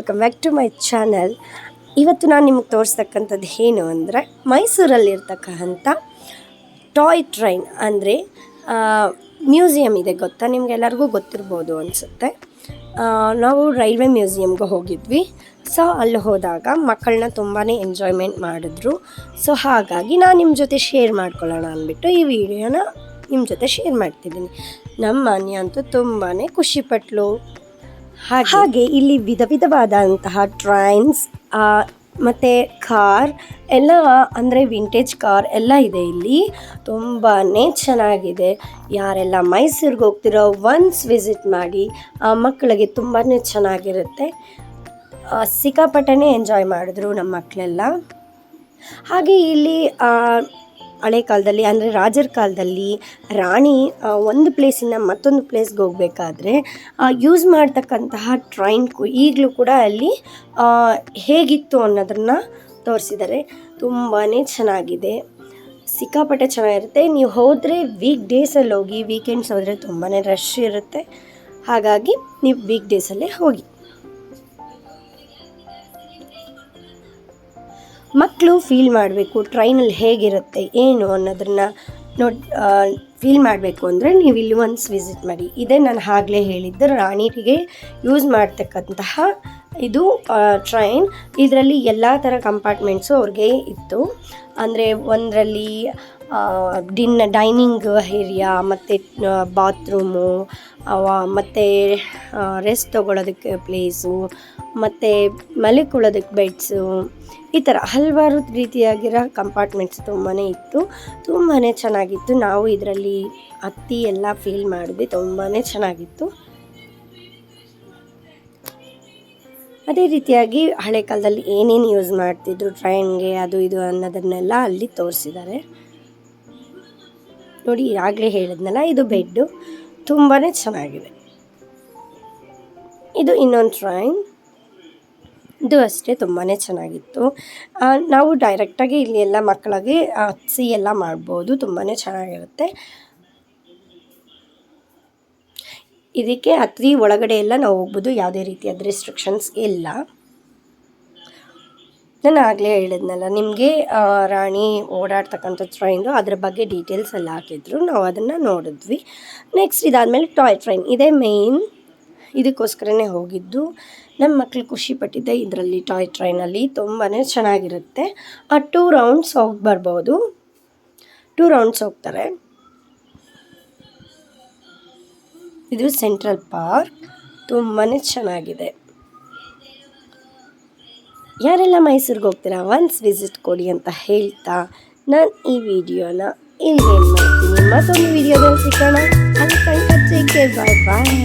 Welcome back to my channel. ಇವತ್ತು ನಾನು ನಿಮಗೆ ತೋರಿಸ್ತಕ್ಕಂಥದ್ದು ಏನು ಅಂದರೆ ಮೈಸೂರಲ್ಲಿರ್ತಕ್ಕಂಥ ಟಾಯ್ ಟ್ರೈನ್ ಅಂದರೆ ಮ್ಯೂಸಿಯಮ್ ಇದೆ ಗೊತ್ತಾ, ನಿಮಗೆಲ್ಲರಿಗೂ ಗೊತ್ತಿರ್ಬೋದು ಅನಿಸುತ್ತೆ. ನಾವು ರೈಲ್ವೆ ಮ್ಯೂಸಿಯಮ್ಗೆ ಹೋಗಿದ್ವಿ. ಸೊ ಅಲ್ಲಿ ಹೋದಾಗ ಮಕ್ಕಳನ್ನ ತುಂಬಾ ಎಂಜಾಯ್ಮೆಂಟ್ ಮಾಡಿದ್ರು. ಸೊ ಹಾಗಾಗಿ ನಾನು ನಿಮ್ಮ ಜೊತೆ ಶೇರ್ ಮಾಡ್ಕೊಳ್ಳೋಣ ಅಂದ್ಬಿಟ್ಟು ಈ ವಿಡಿಯೋನ ನಿಮ್ಮ ಜೊತೆ ಶೇರ್ ಮಾಡ್ತಿದ್ದೀನಿ. ನಮ್ಮ ಅನ್ಯ ಅಂತೂ ತುಂಬಾ ಖುಷಿಪಟ್ಲು. ಹಾಗೆ ಇಲ್ಲಿ ವಿಧ ವಿಧವಾದಂತಹ ಟ್ರೈನ್ಸ್ ಮತ್ತು ಕಾರ್ ಎಲ್ಲ, ಅಂದರೆ ವಿಂಟೇಜ್ ಕಾರ್ ಎಲ್ಲ ಇದೆ. ಇಲ್ಲಿ ತುಂಬಾ ಚೆನ್ನಾಗಿದೆ. ಯಾರೆಲ್ಲ ಮೈಸೂರಿಗೆ ಹೋಗ್ತಿರೋ ಒನ್ಸ್ ವಿಸಿಟ್ ಮಾಡಿ, ಮಕ್ಕಳಿಗೆ ತುಂಬಾ ಚೆನ್ನಾಗಿರುತ್ತೆ. ಸಿಕ್ಕಾಪಟ್ಟೆ ಎಂಜಾಯ್ ಮಾಡಿದ್ರು ನಮ್ಮ ಮಕ್ಕಳೆಲ್ಲ. ಹಾಗೆ ಇಲ್ಲಿ ಹಳೆ ಕಾಲದಲ್ಲಿ ಅಂದರೆ ರಾಜರ ಕಾಲದಲ್ಲಿ ರಾಣಿ ಒಂದು ಪ್ಲೇಸಿಂದ ಮತ್ತೊಂದು ಪ್ಲೇಸ್ಗೆ ಹೋಗಬೇಕಾದ್ರೆ ಯೂಸ್ ಮಾಡ್ತಕ್ಕಂತಹ ಟ್ರೈನ್ ಈಗಲೂ ಕೂಡ ಅಲ್ಲಿ ಹೇಗಿತ್ತು ಅನ್ನೋದನ್ನು ತೋರಿಸಿದ್ದಾರೆ. ತುಂಬಾ ಚೆನ್ನಾಗಿದೆ, ಸಿಕ್ಕಾಪಟ್ಟೆ ಚೆನ್ನಾಗಿರುತ್ತೆ. ನೀವು ಹೋದರೆ ವೀಕ್ ಡೇಸಲ್ಲಿ ಹೋಗಿ, ವೀಕೆಂಡ್ಸ್ ಹೋದರೆ ತುಂಬಾ ರಶ್ ಇರುತ್ತೆ. ಹಾಗಾಗಿ ನೀವು ವೀಕ್ ಡೇಸಲ್ಲೇ ಹೋಗಿ. ಮಕ್ಕಳು ಫೀಲ್ ಮಾಡಬೇಕು ಟ್ರೈನಲ್ಲಿ ಹೇಗಿರುತ್ತೆ ಏನು ಅನ್ನೋದನ್ನು ಫೀಲ್ ಮಾಡಬೇಕು ಅಂದರೆ ನೀವು ಇಲ್ಲಿ ಒನ್ಸ್ ವಿಸಿಟ್ ಮಾಡಿ. ಇದೇ ನಾನು ಆಗಲೇ ಹೇಳಿದ್ದು ರಾಣಿಗೆ ಯೂಸ್ ಮಾಡ್ತಕ್ಕಂತಹ ಇದು ಟ್ರೈನ್. ಇದರಲ್ಲಿ ಎಲ್ಲ ಥರ ಕಂಪಾರ್ಟ್ಮೆಂಟ್ಸು ಅವ್ರಿಗೆ ಇತ್ತು. ಅಂದರೆ ಒಂದರಲ್ಲಿ ಡೈನಿಂಗ್ ಏರಿಯಾ ಮತ್ತು ಬಾತ್ರೂಮು ಮತ್ತು ರೆಸ್ಟ್ ತೊಗೊಳೋದಕ್ಕೆ ಪ್ಲೇಸು ಮತ್ತು ಮಲ್ಕೊಳ್ಳೋದಕ್ಕೆ ಬೆಡ್ಸು, ಈ ಥರ ಹಲವಾರು ರೀತಿಯಾಗಿರೋ ಕಂಪಾರ್ಟ್ಮೆಂಟ್ಸ್ ತುಂಬಾ ಇತ್ತು. ತುಂಬಾ ಚೆನ್ನಾಗಿತ್ತು. ನಾವು ಇದರಲ್ಲಿ ಹತ್ತಿ ಎಲ್ಲ ಫೀಲ್ ಮಾಡಿದ್ವಿ. ತುಂಬಾ ಚೆನ್ನಾಗಿತ್ತು. ಅದೇ ರೀತಿಯಾಗಿ ಹಳೆ ಕಾಲದಲ್ಲಿ ಏನೇನು ಯೂಸ್ ಮಾಡ್ತಿದ್ರು ಟ್ರೈನ್ಗೆ ಅದು ಇದು ಅನ್ನೋದನ್ನೆಲ್ಲ ಅಲ್ಲಿ ತೋರಿಸಿದ್ದಾರೆ ನೋಡಿ. ಆಗಲೇ ಹೇಳಿದ್ನಲ್ಲ, ಇದು ಬೆಡ್ಡು ತುಂಬಾ ಚೆನ್ನಾಗಿದೆ. ಇದು ಇನ್ನೊಂದು ಟ್ರೈನ್, ಇದು ಅಷ್ಟೇ ತುಂಬಾ ಚೆನ್ನಾಗಿತ್ತು. ನಾವು ಡೈರೆಕ್ಟಾಗಿ ಇಲ್ಲಿ ಎಲ್ಲ ಮಕ್ಕಳಿಗೆ ಹತ್ಸಿ ಎಲ್ಲ ಮಾಡ್ಬೋದು. ತುಂಬಾ ಚೆನ್ನಾಗಿರುತ್ತೆ. ಇದಕ್ಕೆ ಹತ್ತಿ ಒಳಗಡೆ ಎಲ್ಲ ನಾವು ಹೋಗ್ಬೋದು, ಯಾವುದೇ ರೀತಿಯಾದ ರೆಸ್ಟ್ರಿಕ್ಷನ್ಸ್ ಇಲ್ಲ. ನಾನು ಆಗಲೇ ಹೇಳಿದ್ನಲ್ಲ ನಿಮಗೆ, ರಾಣಿ ಓಡಾಡ್ತಕ್ಕಂಥ ಟ್ರೈನು ಅದ್ರ ಬಗ್ಗೆ ಡೀಟೇಲ್ಸ್ ಎಲ್ಲ ಹಾಕಿದ್ರು. ನಾವು ಅದನ್ನು ನೋಡಿದ್ವಿ. ನೆಕ್ಸ್ಟ್ ಇದಾದಮೇಲೆ ಟಾಯ್ ಟ್ರೈನ್, ಇದೇ ಮೇಯ್ನ್. ಇದಕ್ಕೋಸ್ಕರನೇ ಹೋಗಿದ್ದು. ನಮ್ಮ ಮಕ್ಕಳು ಖುಷಿಪಟ್ಟಿದ್ದೆ ಇದರಲ್ಲಿ. ಟಾಯ್ ಟ್ರೈನಲ್ಲಿ ತುಂಬಾ ಚೆನ್ನಾಗಿರುತ್ತೆ. 2 ರೌಂಡ್ಸ್ ಹೋಗಿ ಬರ್ಬೋದು. 2 ರೌಂಡ್ಸ್ ಹೋಗ್ತಾರೆ. ಇದು ಸೆಂಟ್ರಲ್ ಪಾರ್ಕ್, ತುಂಬಾ ಚೆನ್ನಾಗಿದೆ. ಯಾರೆಲ್ಲ ಮೈಸೂರಿಗೆ ಹೋಗ್ತೀರಾ ಒನ್ಸ್ ವಿಸಿಟ್ ಕೊಡಿ ಅಂತ ಹೇಳ್ತಾ ನಾನು ಈ ವಿಡಿಯೋನ ಇಲ್ಲಿ ಏನು ಮಾಡ್ತೀನಿ. ಮತ್ತೊಂದು ವಿಡಿಯೋದಲ್ಲಿ ಸಿಗೋಣ. ಅಲ್ಲಿ ತನಕ ಟೇಕ್ ಕೇರ್, ಬಾಯ್ ಬಾಯ್.